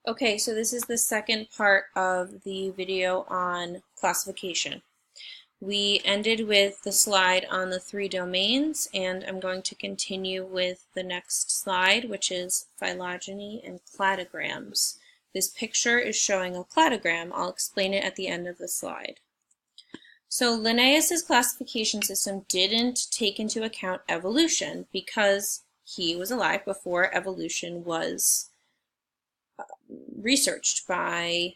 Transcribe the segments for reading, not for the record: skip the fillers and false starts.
Okay, so this is the second part of the video on classification. We ended with the slide on the three domains, and I'm going to continue with the next slide, which is phylogeny and cladograms. This picture is showing a cladogram. I'll explain it at the end of the slide. So Linnaeus's classification system didn't take into account evolution because he was alive before evolution was researched by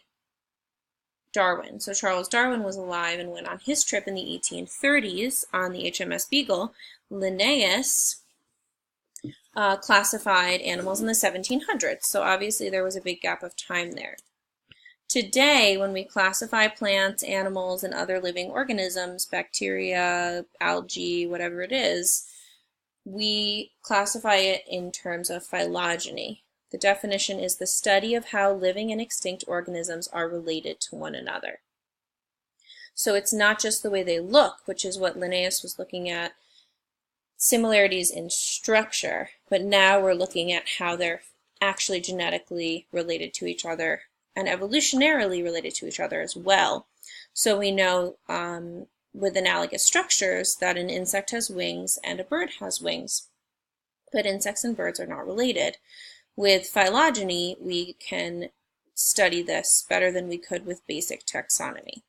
Darwin. So Charles Darwin was alive and went on his trip in the 1830s on the HMS Beagle. Linnaeus classified animals in the 1700s, so obviously there was a big gap of time there. Today, when we classify plants, animals, and other living organisms, bacteria, algae, whatever it is, we classify it in terms of phylogeny. The definition is the study of how living and extinct organisms are related to one another. So it's not just the way they look, which is what Linnaeus was looking at, similarities in structure, but now we're looking at how they're actually genetically related to each other and evolutionarily related to each other as well. So we know with analogous structures that an insect has wings and a bird has wings, but insects and birds are not related. With phylogeny, we can study this better than we could with basic taxonomy.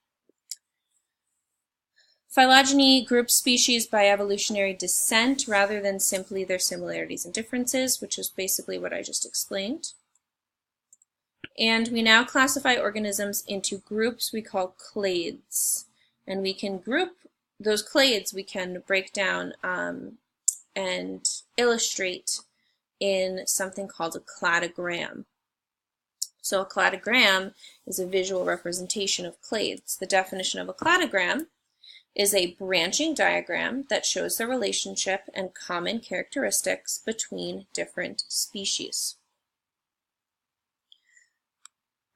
Phylogeny groups species by evolutionary descent rather than simply their similarities and differences, which is basically what I just explained. And we now classify organisms into groups we call clades. And we can group those clades, we can break down and illustrate in something called a cladogram. So a cladogram is a visual representation of clades. The definition of a cladogram is a branching diagram that shows the relationship and common characteristics between different species.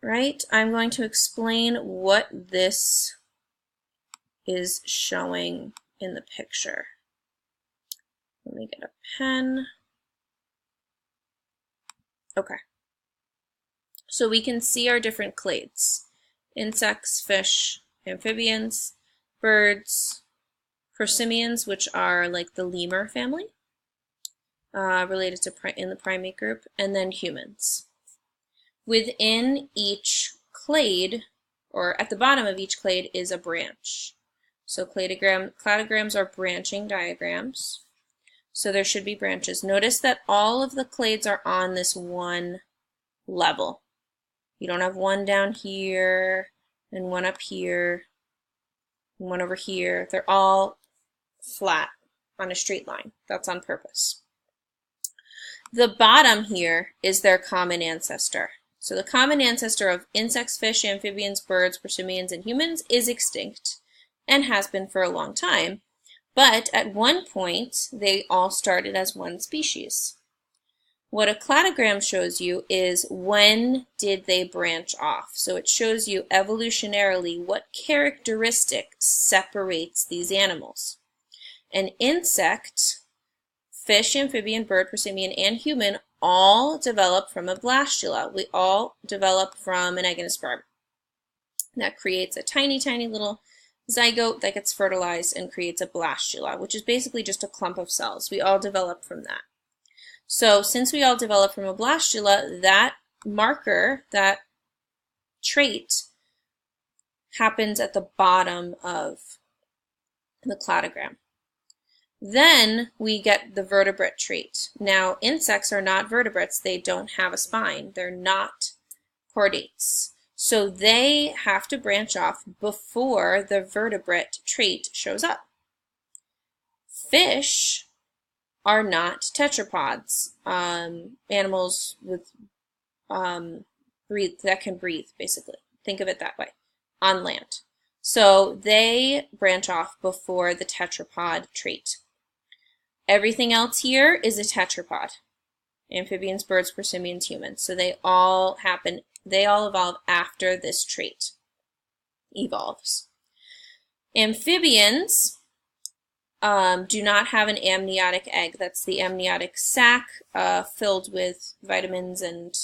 Right? I'm going to explain what this is showing in the picture. Let me get a pen. Okay, so we can see our different clades: insects, fish, amphibians, birds, prosimians, which are like the lemur family, related to in the primate group, and then humans. Within each clade, or at the bottom of each clade, is a branch. So cladograms are branching diagrams. So there should be branches. Notice that all of the clades are on this one level. You don't have one down here, and one up here, and one over here. They're all flat on a straight line. That's on purpose. The bottom here is their common ancestor. So the common ancestor of insects, fish, amphibians, birds, prosimians, and humans is extinct and has been for a long time. But at one point, they all started as one species. What a cladogram shows you is when did they branch off. So it shows you evolutionarily what characteristic separates these animals. An insect, fish, amphibian, bird, prosimian, and human all develop from a blastula. We all develop from an egg and a sperm. That creates a tiny, tiny little zygote that gets fertilized and creates a blastula, which is basically just a clump of cells. We all develop from that. So since we all develop from a blastula, that marker, that trait, happens at the bottom of the cladogram. Then we get the vertebrate trait. Now, insects are not vertebrates. They don't have a spine. They're not chordates. So they have to branch off before the vertebrate trait shows up. Fish are not tetrapods, animals with that can breathe, basically. Think of it that way, on land. So they branch off before the tetrapod trait. Everything else here is a tetrapod. Amphibians, birds, prosimians, humans. So they all evolve after this trait evolves. Amphibians do not have an amniotic egg. That's the amniotic sac filled with vitamins and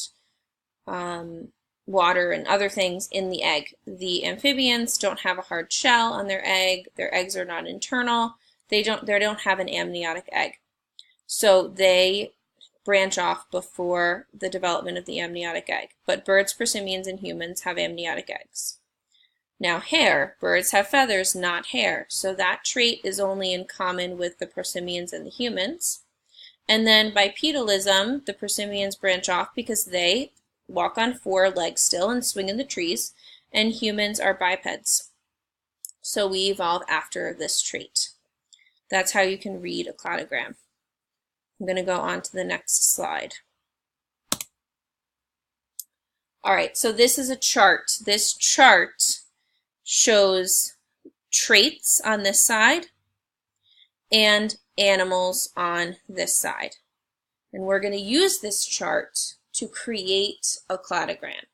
water and other things in the egg. The amphibians don't have a hard shell on their egg. Their eggs are not internal. They don't have an amniotic egg. So they branch off before the development of the amniotic egg. But birds, prosimians, and humans have amniotic eggs. Now hair. Birds have feathers, not hair. So that trait is only in common with the prosimians and the humans. And then bipedalism, the prosimians branch off because they walk on 4 legs still and swing in the trees, and humans are bipeds. So we evolve after this trait. That's how you can read a cladogram. I'm going to go on to the next slide. All right, so this is a chart. This chart shows traits on this side and animals on this side. And we're going to use this chart to create a cladogram.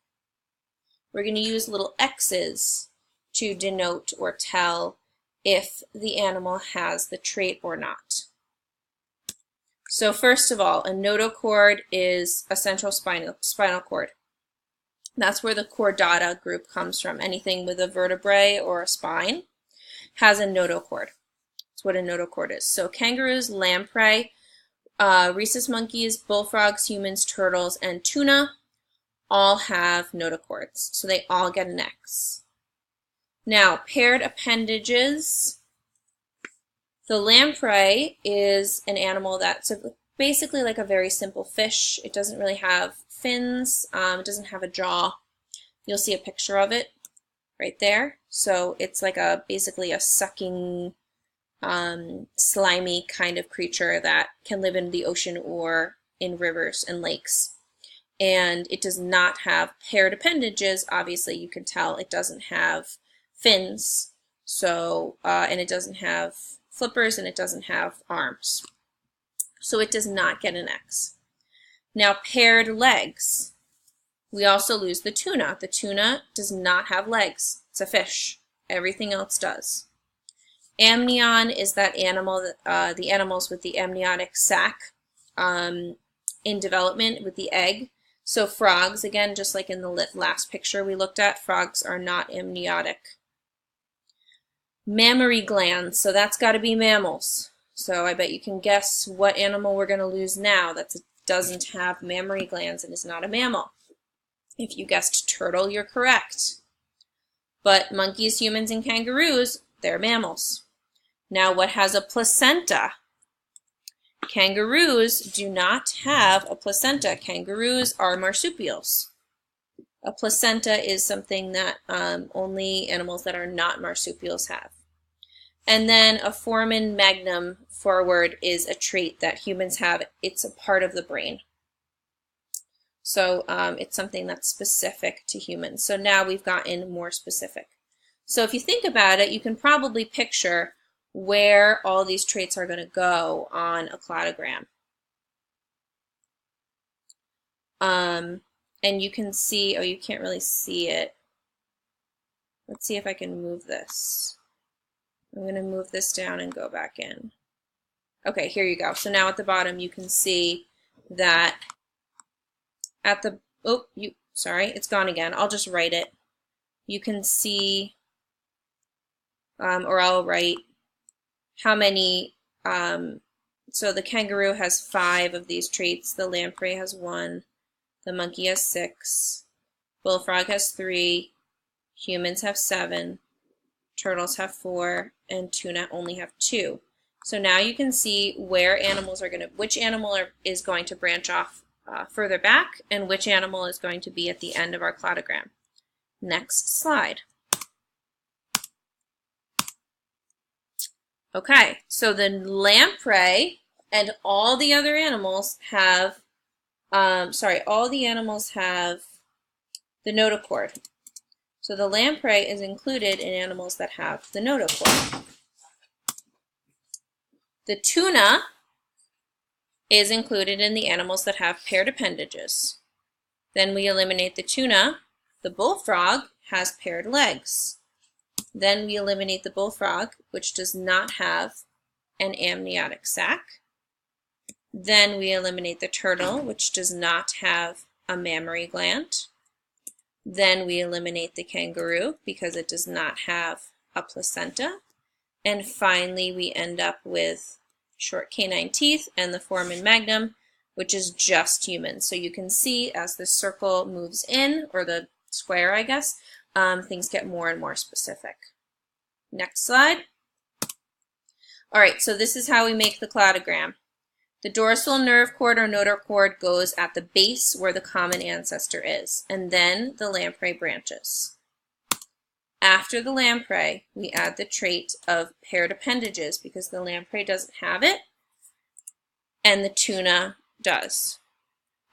We're going to use little X's to denote or tell if the animal has the trait or not. So first of all, a notochord is a central spinal cord. That's where the chordata group comes from. Anything with a vertebrae or a spine has a notochord. That's what a notochord is. So kangaroos, lamprey, rhesus monkeys, bullfrogs, humans, turtles, and tuna all have notochords. So they all get an X. Now, paired appendages. The lamprey is an animal that's basically like a very simple fish. It doesn't really have fins. It doesn't have a jaw. You'll see a picture of it right there. So it's like basically a sucking, slimy kind of creature that can live in the ocean or in rivers and lakes. And it does not have paired appendages. Obviously, you can tell it doesn't have fins. So, and it doesn't have flippers, and it doesn't have arms. So it does not get an X. Now, paired legs. We also lose the tuna. The tuna does not have legs. It's a fish. Everything else does. Amnion is that animal, the animals with the amniotic sac in development with the egg. So frogs, again, just like in the last picture we looked at, frogs are not amniotic. Mammary glands, so that's got to be mammals. So I bet you can guess what animal we're going to lose now that doesn't have mammary glands and is not a mammal. If you guessed turtle, you're correct. But monkeys, humans, and kangaroos, they're mammals. Now, what has a placenta? Kangaroos do not have a placenta. Kangaroos are marsupials. A placenta is something that only animals that are not marsupials have. And then a foramen magnum forward is a trait that humans have. It's a part of the brain. So it's something that's specific to humans. So now we've gotten more specific. So if you think about it, you can probably picture where all these traits are going to go on a cladogram. And you can see, oh, you can't really see it. Let's see if I can move this. I'm going to move this down and go back in. Okay, here you go. So now at the bottom you can see that at the, sorry, it's gone again. I'll just write it. You can see, or I'll write how many, so the kangaroo has 5 of these traits, the lamprey has 1, the monkey has 6, bullfrog has 3, humans have 7, turtles have 4, and tuna only have 2. So now you can see where animals are going to, which animal is going to branch off further back, and which animal is going to be at the end of our cladogram. Next slide. Okay, so the lamprey and all the other animals have, all the animals have the notochord. So the lamprey is included in animals that have the notochord. The tuna is included in the animals that have paired appendages. Then we eliminate the tuna. The bullfrog has paired legs. Then we eliminate the bullfrog, which does not have an amniotic sac. Then we eliminate the turtle, which does not have a mammary gland. Then we eliminate the kangaroo because it does not have a placenta. And finally, we end up with short canine teeth and the foramen magnum, which is just humans. So you can see as the circle moves in, or the square, I guess, things get more and more specific. Next slide. All right, so this is how we make the cladogram. The dorsal nerve cord or notor cord goes at the base where the common ancestor is, and then the lamprey branches. After the lamprey, we add the trait of paired appendages because the lamprey doesn't have it, and the tuna does.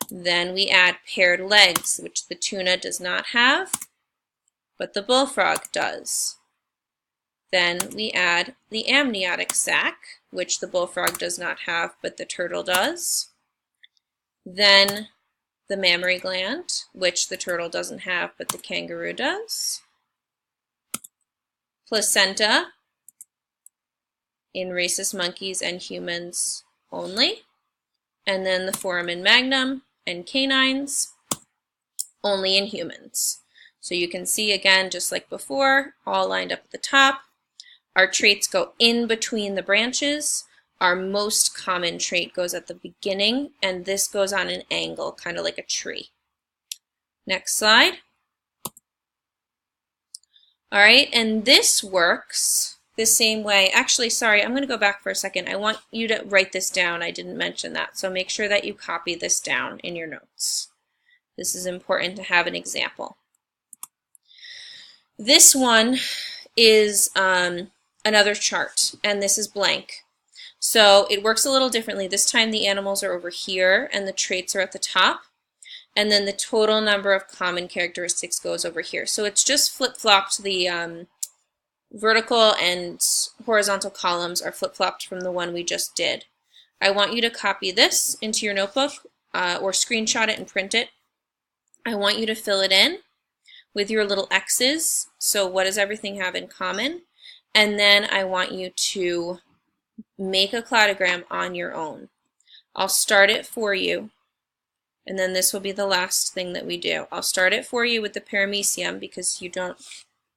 Then we add paired legs, which the tuna does not have, but the bullfrog does. Then we add the amniotic sac, which the bullfrog does not have, but the turtle does. Then the mammary gland, which the turtle doesn't have, but the kangaroo does. Placenta in rhesus monkeys and humans only. And then the foramen magnum and canines only in humans. So you can see again, just like before, all lined up at the top. Our traits go in between the branches. Our most common trait goes at the beginning, and this goes on an angle, kind of like a tree. Next slide. All right, and this works the same way. Actually, sorry, I'm going to go back for a second. I want you to write this down. I didn't mention that, so make sure that you copy this down in your notes. This is important to have an example. This one is another chart, and this is blank. So it works a little differently. This time the animals are over here and the traits are at the top, and then the total number of common characteristics goes over here. So it's just flip-flopped. The vertical and horizontal columns are flip-flopped from the one we just did. I want you to copy this into your notebook or screenshot it and print it. I want you to fill it in with your little X's. So what does everything have in common? And then I want you to make a cladogram on your own. I'll start it for you, and then this will be the last thing that we do. I'll start it for you with the paramecium because you don't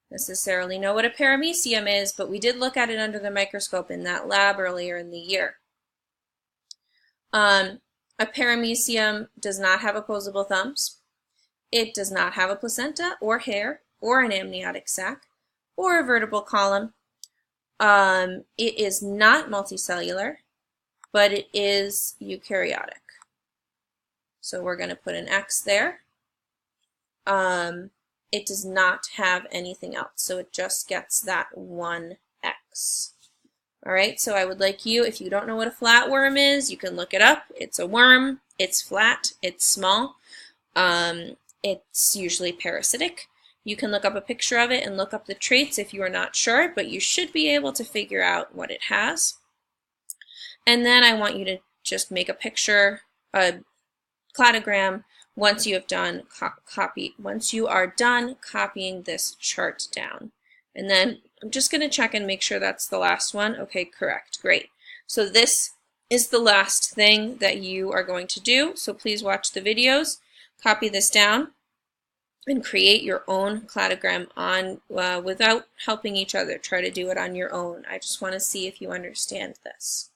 necessarily know what a paramecium is, but we did look at it under the microscope in that lab earlier in the year. A paramecium does not have opposable thumbs. It does not have a placenta or hair or an amniotic sac or a vertebral column. It is not multicellular, but it is eukaryotic. So we're going to put an X there. It does not have anything else, so it just gets that one X. All right, so I would like you, if you don't know what a flatworm is, you can look it up. It's a worm, it's flat, it's small, it's usually parasitic. You can look up a picture of it and look up the traits if you are not sure, but you should be able to figure out what it has. And then I want you to just make a picture, a cladogram, once you have done once you are done copying this chart down. And then I'm just going to check and make sure that's the last one. Okay, correct. Great. So this is the last thing that you are going to do. So please watch the videos, copy this down, and create your own cladogram on without helping each other. Try to do it on your own. I just want to see if you understand this.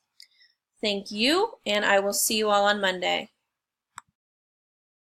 Thank you, and I will see you all on Monday.